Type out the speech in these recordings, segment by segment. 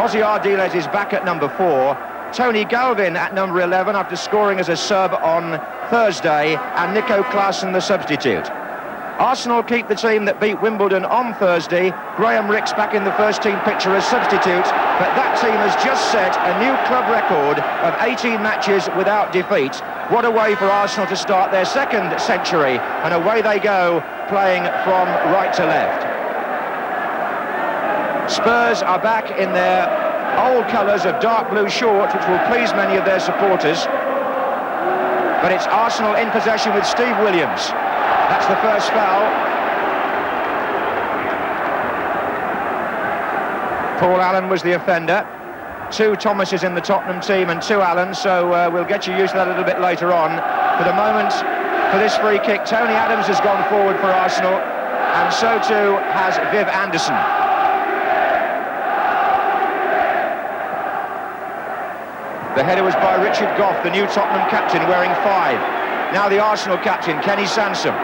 Ozzy Ardiles is back at number 4. Tony Galvin at number 11 after scoring as a sub on Thursday, and Nico Klaassen the substitute. Arsenal keep the team that beat Wimbledon on Thursday. Graham Rix back in the first team picture as substitute, but that team has just set a new club record of 18 matches without defeat. What a way for Arsenal to start their second century, and away they go, playing from right to left. Spurs are back in their old colours of dark blue shorts, which will please many of their supporters. But it's Arsenal in possession with Steve Williams. That's the first foul. Paul Allen was the offender. 2 Thomases in the Tottenham team and 2 Allens, so we'll get you used to that a little bit later on. For the moment, for this free kick, Tony Adams has gone forward for Arsenal, and so too has Viv Anderson. The header was by Richard Gough, the new Tottenham captain, wearing 5. Now the Arsenal captain, Kenny Sansom.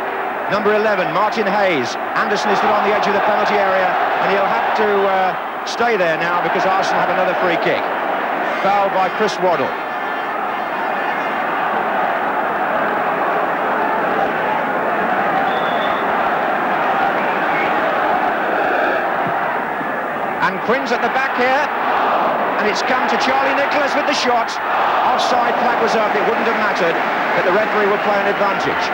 Number 11, Martin Hayes. Anderson is still on the edge of the penalty area, and he'll have to stay there now because Arsenal have another free kick. Foul by Chris Waddle. And Quinn's at the back here. And it's come to Charlie Nicholas with the shot. Offside flag was up, it wouldn't have mattered, but the referee will play an advantage.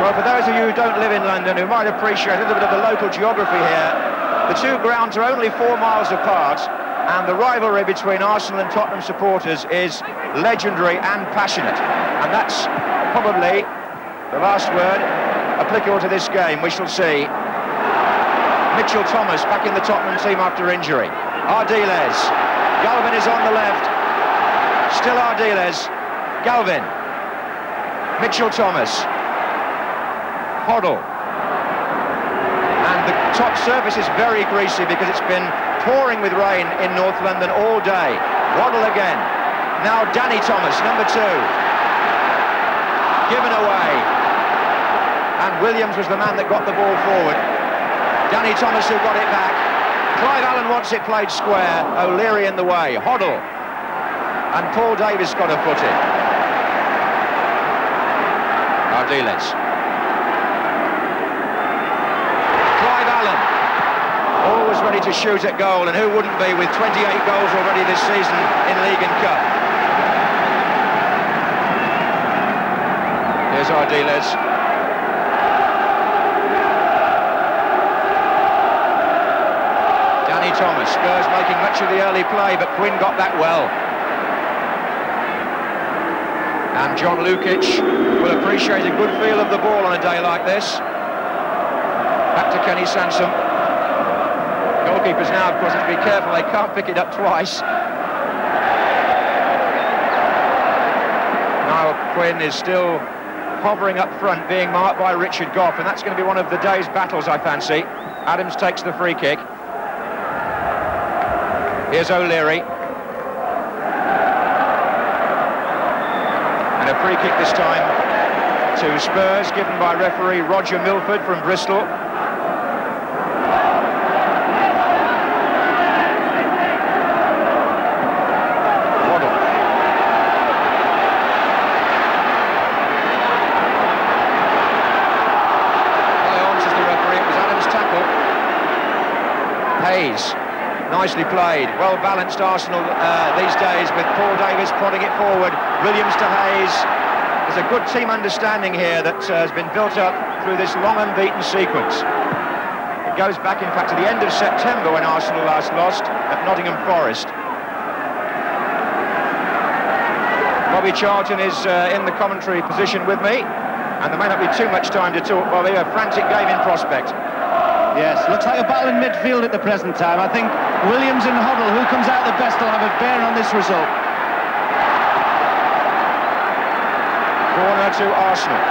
Well, for those of you who don't live in London, who might appreciate a little bit of the local geography here, the 2 grounds are only 4 miles apart, and the rivalry between Arsenal and Tottenham supporters is legendary and passionate. And that's probably the last word applicable to this game. We shall see. Mitchell Thomas back in the Tottenham team after injury. Ardiles. Galvin is on the left. Still Ardiles. Galvin. Mitchell Thomas. Hoddle. And the top surface is very greasy because it's been pouring with rain in North London all day. Waddle again. Now Danny Thomas, number 2. Given away. And Williams was the man that got the ball forward. Danny Thomas who got it back. Clive Allen wants it played square. O'Leary in the way. Hoddle. And Paul Davis got a foot in. Ardiles. Clive Allen. Always ready to shoot at goal, and who wouldn't be with 28 goals already this season in League and Cup. Here's Ardiles. Thomas. Spurs making much of the early play, but Quinn got that well. And John Lukic will appreciate a good feel of the ball on a day like this. Back to Kenny Sansom. Goalkeepers now, of course, have to be careful, they can't pick it up twice. Now Quinn is still hovering up front, being marked by Richard Gough, and that's going to be one of the day's battles, I fancy. Adams takes the free kick. Here's O'Leary. And a free kick this time to Spurs, given by referee Roger Milford from Bristol. Waddle. Play on, says the referee. It was Adams' tackle. Hayes. Nicely played, well-balanced Arsenal these days with Paul Davis prodding it forward. Williams to Hayes. There's a good team understanding here that has been built up through this long unbeaten sequence. It goes back, in fact, to the end of September when Arsenal last lost at Nottingham Forest. Bobby Charlton is in the commentary position with me, and there may not be too much time to talk, Bobby. A frantic game in prospect. Yes, looks like a battle in midfield at the present time. I think Williams and Hoddle, who comes out the best, will have a bearing on this result. Corner to Arsenal.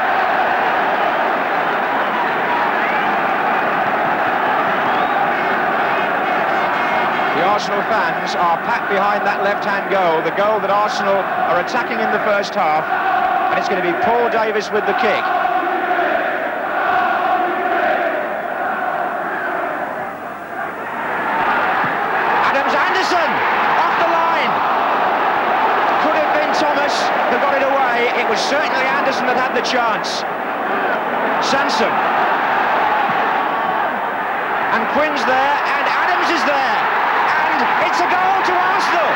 The Arsenal fans are packed behind that left-hand goal, the goal that Arsenal are attacking in the first half, and it's going to be Paul Davis with the kick. say it was certainly Anderson that had the chance. Sansom. And Quinn's there, and Adams is there. And it's a goal to Arsenal.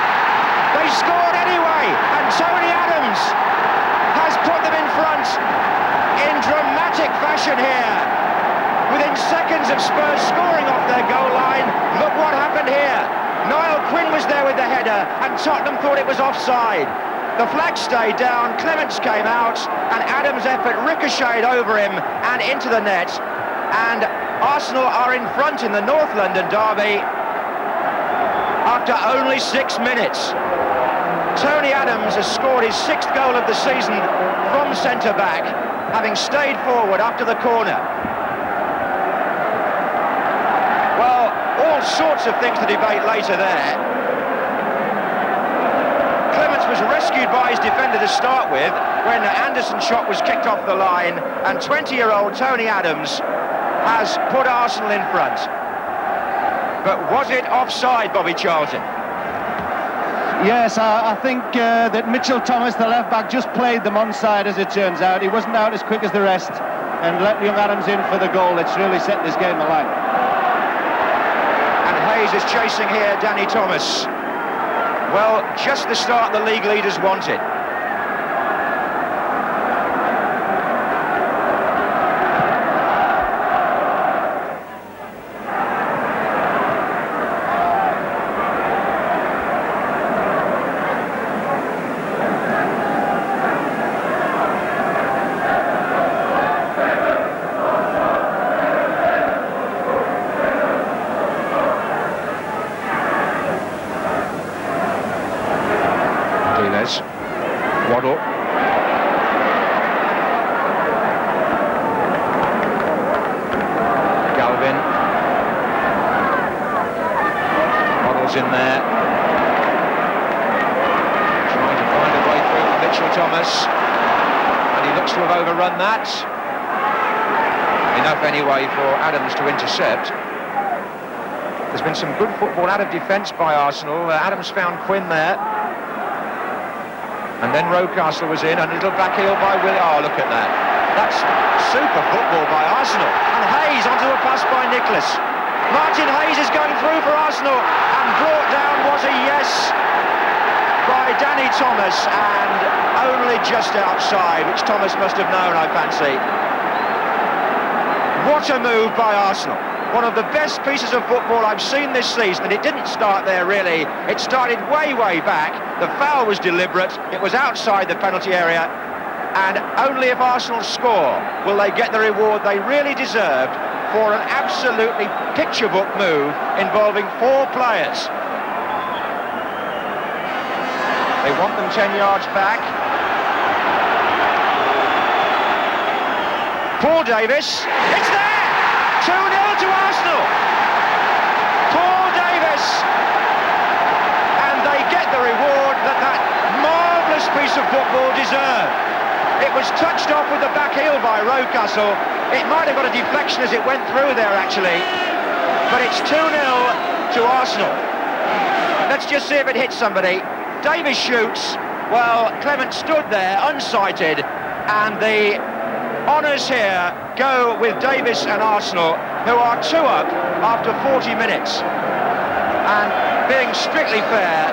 They scored anyway, and Tony Adams has put them in front in dramatic fashion here. Within seconds of Spurs scoring off their goal line, look what happened here. Niall Quinn was there with the header, and Tottenham thought it was offside. The flag stayed down, Clements came out, and Adams' effort ricocheted over him and into the net. And Arsenal are in front in the North London derby after only 6 minutes. Tony Adams has scored his 6th goal of the season from centre-back, having stayed forward after the corner. Well, all sorts of things to debate later there. Clements was rescued by his defender to start with when the Anderson shot was kicked off the line, and 20-year-old Tony Adams has put Arsenal in front. But was it offside, Bobby Charlton? Yes, I think that Mitchell Thomas, the left-back, just played them onside, as it turns out. He wasn't out as quick as the rest, and let young Adams in for the goal. It's really set this game alight. And Hayes is chasing here, Danny Thomas. Well, just the start the league leaders wanted. Waddle. Galvin. Waddle's in there. Trying to find a way through for Mitchell Thomas. And he looks to have overrun that. Enough anyway for Adams to intercept. There's been some good football out of defence by Arsenal. Adams found Quinn there. And then Rocastle was in, and a little back heel by Will. Oh, look at that. That's super football by Arsenal. And Hayes onto a pass by Nicholas. Martin Hayes is going through for Arsenal, and brought down was a yes by Danny Thomas, and only just outside, which Thomas must have known, I fancy. What a move by Arsenal. One of the best pieces of football I've seen this season, and it didn't start there really. It started way, way back. The foul was deliberate. It was outside the penalty area. And only if Arsenal score will they get the reward they really deserved for an absolutely picture book move involving 4 players. They want them 10 yards back. Paul Davis, it's there! 2-0 to Arsenal. Paul Davis, and they get the reward that marvellous piece of football deserved. It was touched off with the back heel by Rocastle. It might have got a deflection as it went through there actually, but it's 2-0 to Arsenal. Let's just see if it hits somebody. Davis shoots. Well, Clement stood there unsighted, and the honours here go with Davis and Arsenal, who are 2 up after 40 minutes. And being strictly fair,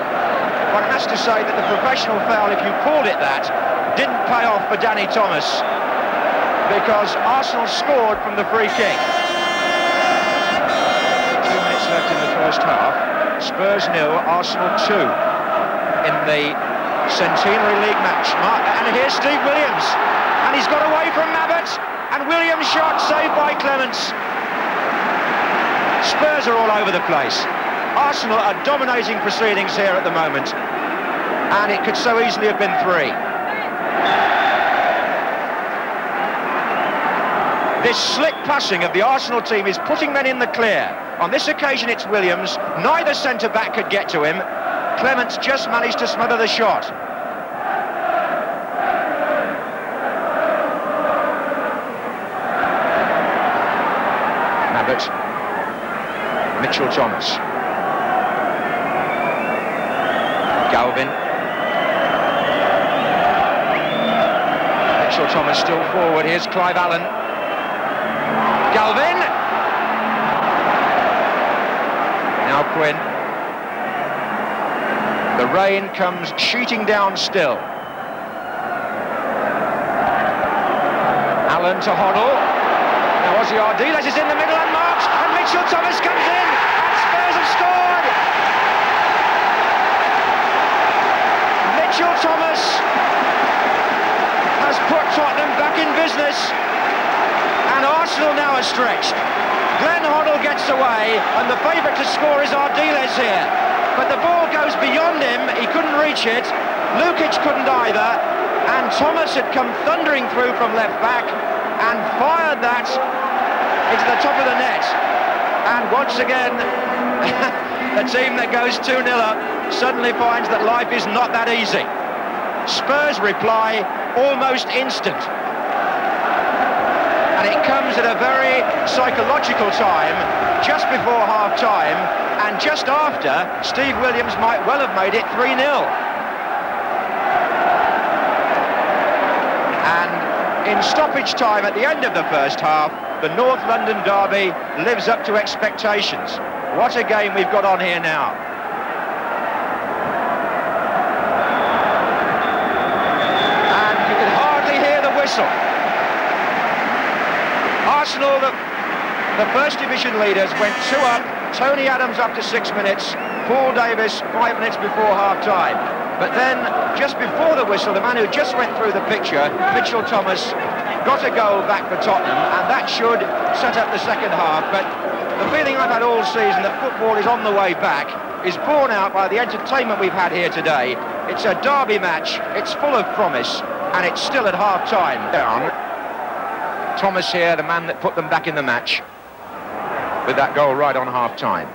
one has to say that the professional foul, if you called it that, didn't pay off for Danny Thomas, because Arsenal scored from the free kick. 2 minutes left in the first half. Spurs 0, Arsenal 2 in the Centenary League match. And here's Steve Williams. And he's got away from Mabbott, and Williams' shot saved by Clements. Spurs are all over the place. Arsenal are dominating proceedings here at the moment, and it could so easily have been 3. This slick passing of the Arsenal team is putting men in the clear. On this occasion it's Williams. Neither centre-back could get to him. Clements just managed to smother the shot. Mitchell Thomas. Galvin. Mitchell Thomas still forward. Here's Clive Allen. Galvin. Now Quinn. The rain comes sheeting down still. Allen to Hoddle. Now Ozzy Ardiles is in the middle and marks, and Mitchell Thomas comes in, and Spurs have scored! Mitchell Thomas has put Tottenham back in business, and Arsenal now are stretched. Glenn Hoddle gets away, and the favourite to score is Ardiles here. But the ball goes beyond him, he couldn't reach it, Lukic couldn't either, and Thomas had come thundering through from left back and fired that into the top of the net. And once again, the team that goes 2-0 up suddenly finds that life is not that easy. Spurs reply almost instant. And it comes at a very psychological time, just before half-time, and just after Steve Williams might well have made it 3-0. And in stoppage time at the end of the first half, the North London derby lives up to expectations. What a game we've got on here now. And you can hardly hear the whistle. Arsenal, the First Division leaders, went 2 up, Tony Adams up to 6 minutes, Paul Davis 5 minutes before half-time. But then, just before the whistle, the man who just went through the picture, Mitchell Thomas, got a goal back for Tottenham, and that should set up the second half. But the feeling I've had all season that football is on the way back is borne out by the entertainment we've had here today. It's a derby match, it's full of promise, and it's still at half-time. Down. Thomas here, the man that put them back in the match, with that goal right on half-time.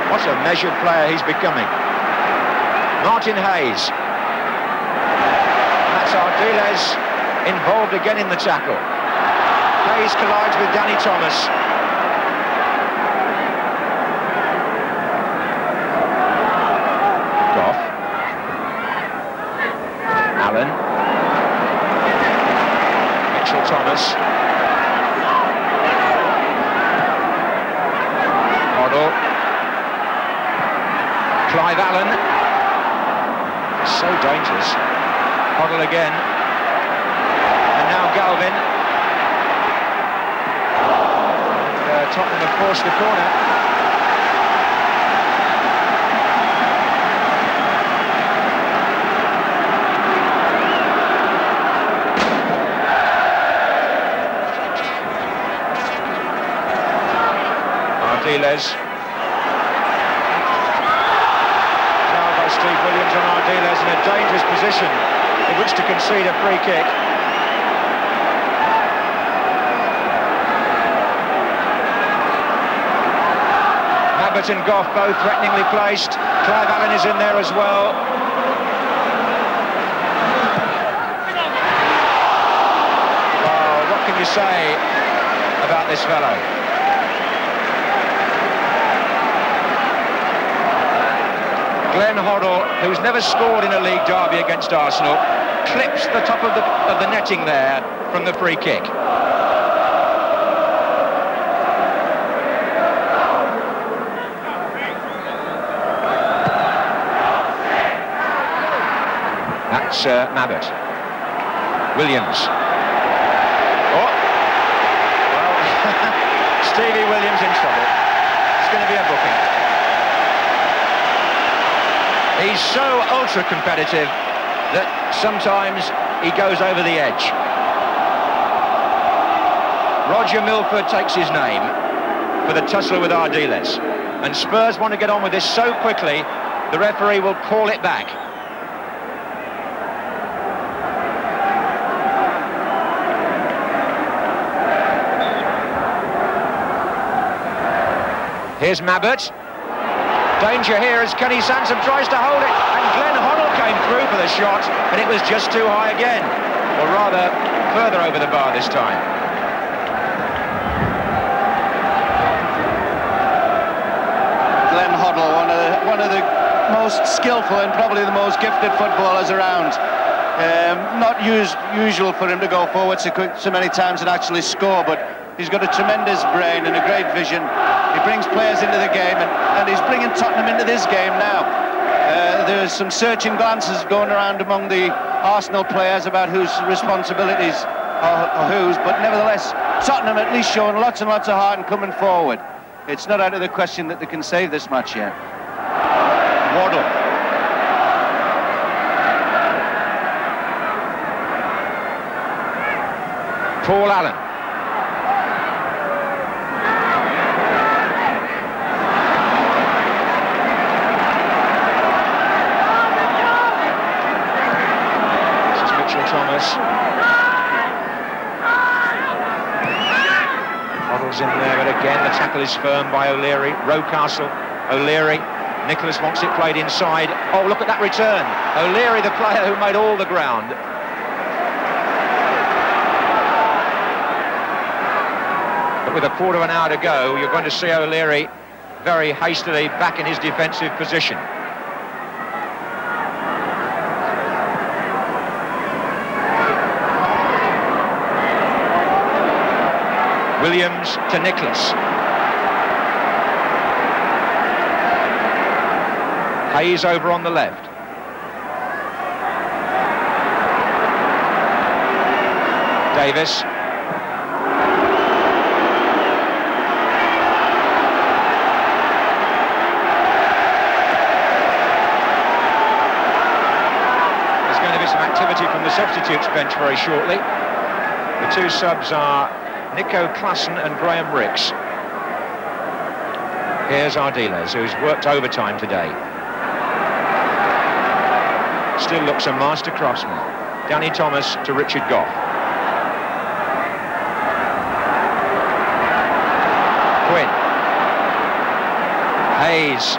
What a measured player he's becoming. Martin Hayes. That's Ardiles involved again in the tackle. Hayes collides with Danny Thomas. Goff. Allen. Mitchell Thomas. Hoddle. Clive Allen, so dangerous. Hoddle again, and now Galvin. And, Tottenham have forced the corner. Ardiles. Steve Williams and Ardiles in a dangerous position in which to concede a free kick. Abbott and Goff both threateningly placed. Clive Allen is in there as well. Oh, what can you say about this fellow? Glenn Hoddle, who's never scored in a league derby against Arsenal, clips the top of the netting there from the free kick. That's Mabbott. Williams. Oh! Well, Stevie Williams in trouble. It's going to be a booking. He's so ultra-competitive that sometimes he goes over the edge. Roger Milford takes his name for the tussle with Ardiles. And Spurs want to get on with this so quickly, the referee will call it back. Here's Mabbott. Danger here as Kenny Sansom tries to hold it, and Glenn Hoddle came through for the shot, and it was just too high again, or rather further over the bar this time. Glenn Hoddle, one of the most skillful and probably the most gifted footballers around. Not usual for him to go forward so many times and actually score, but he's got a tremendous brain and a great vision. He brings players into the game, and he's bringing Tottenham into this game now. There's some searching glances going around among the Arsenal players about whose responsibilities are whose, but nevertheless, Tottenham at least showing lots and lots of heart and coming forward. It's not out of the question that they can save this match yet. Waddle. Paul Allen. This is Mitchell Thomas. Waddle's in there, but again the tackle is firm by O'Leary. Rocastle, O'Leary. Nicholas wants it played inside. Oh, look at that return. O'Leary, the player who made all the ground. But with a quarter of an hour to go, you're going to see O'Leary very hastily back in his defensive position. Williams to Nicholas. Hayes over on the left. Davis. There's going to be some activity from the substitutes bench very shortly. The two subs are Nico Klassen and Graham Ricks. Here's Ardiles, who's worked overtime today. Still looks a master craftsman. Danny Thomas to Richard Goff. Quinn. Hayes.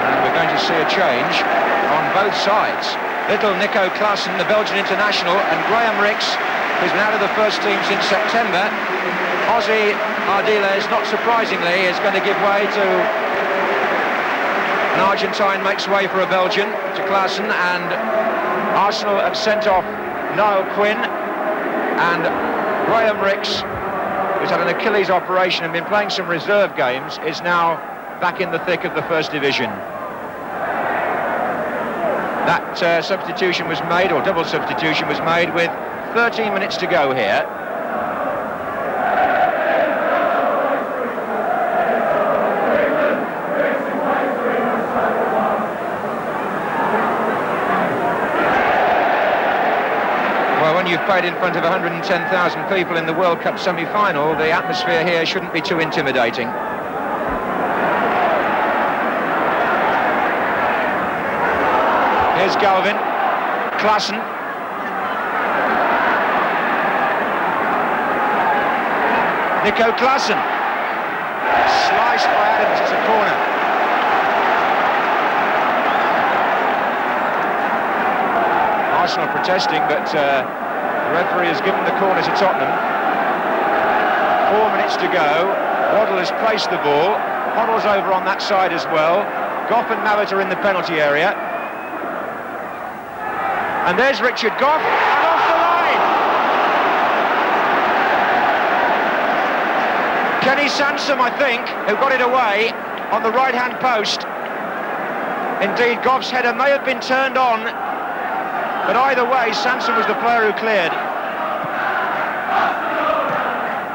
And we're going to see a change on both sides. Little Nico Klassen, the Belgian international, and Graham Ricks, who's been out of the first team since September. Ozzy Ardiles, not surprisingly, is going to give way to an Argentine, makes way for a Belgian, to Klassen, and Arsenal have sent off Niall Quinn, and Graham Ricks, who's had an Achilles operation and been playing some reserve games, is now back in the thick of the First Division. That substitution was made, or double substitution was made, with 13 minutes to go here. Well, when you've played in front of 110,000 people in the World Cup semi-final, the atmosphere here shouldn't be too intimidating. Here's Galvin, Klassen. Nico Klassen. Sliced by Adams, it's a corner. Arsenal protesting, but the referee has given the corner to Tottenham. 4 minutes to go. Waddle has placed the ball. Hoddle's over on that side as well. Goff and Mabbott are in the penalty area. And there's Richard Goff, and off the line! Kenny Sansom, I think, who got it away on the right-hand post. Indeed, Goff's header may have been turned on, but either way, Sansom was the player who cleared.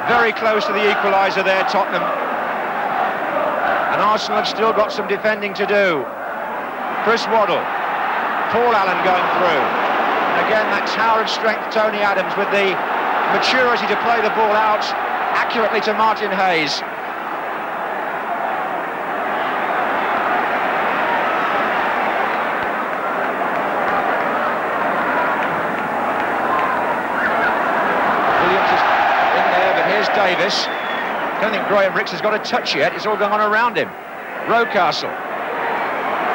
Very close to the equaliser there, Tottenham. And Arsenal have still got some defending to do. Chris Waddle, Paul Allen going through. And again, that tower of strength, Tony Adams, with the maturity to play the ball out accurately to Martin Hayes. Davis. Don't think Graham Rix has got a touch yet. It's all going on around him. Rocastle.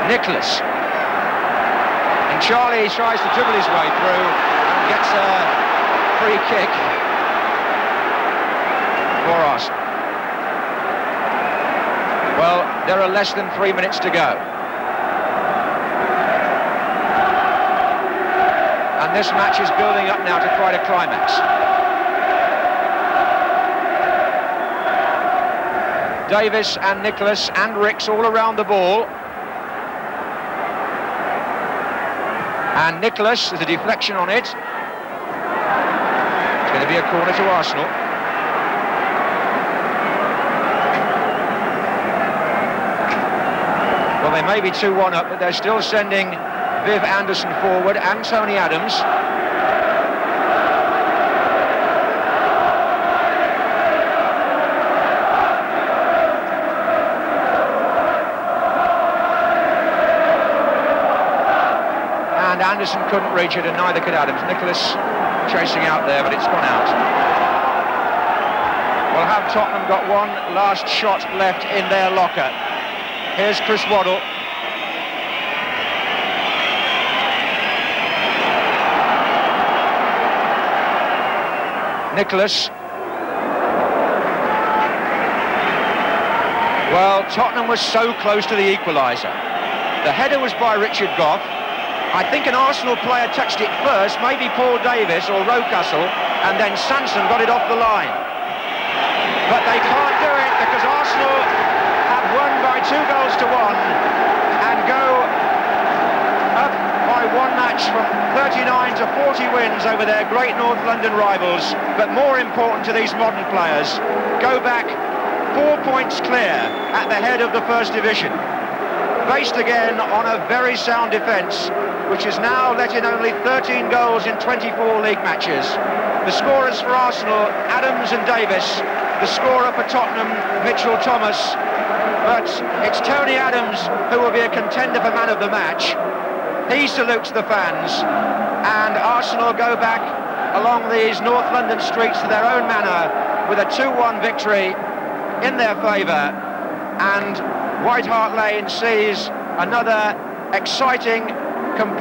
Nicholas. And Charlie tries to dribble his way through and gets a free kick for Arsenal. Well, there are less than 3 minutes to go. And this match is building up now to quite a climax. Davis and Nicholas and Rix all around the ball. And Nicholas, there's a deflection on it. It's going to be a corner to Arsenal. Well, they may be 2-1 up, but they're still sending Viv Anderson forward and Tony Adams. And Anderson couldn't reach it, and neither could Adams. Nicholas chasing out there, but it's gone out. Well, have Tottenham got one last shot left in their locker? Here's Chris Waddle. Nicholas. Well, Tottenham was so close to the equaliser. The header was by Richard Gough. I think an Arsenal player touched it first, maybe Paul Davis or Rocastle, and then Sanson got it off the line. But they can't do it because Arsenal have won by 2-1 and go up by one match from 39 to 40 wins over their great North London rivals. But more important to these modern players, go back 4 points clear at the head of the First Division. Based again on a very sound defence, which has now let in only 13 goals in 24 league matches. The scorers for Arsenal, Adams and Davis. The scorer for Tottenham, Mitchell Thomas. But it's Tony Adams who will be a contender for man of the match. He salutes the fans, and Arsenal go back along these North London streets to their own manner with a 2-1 victory in their favour, and White Hart Lane sees another exciting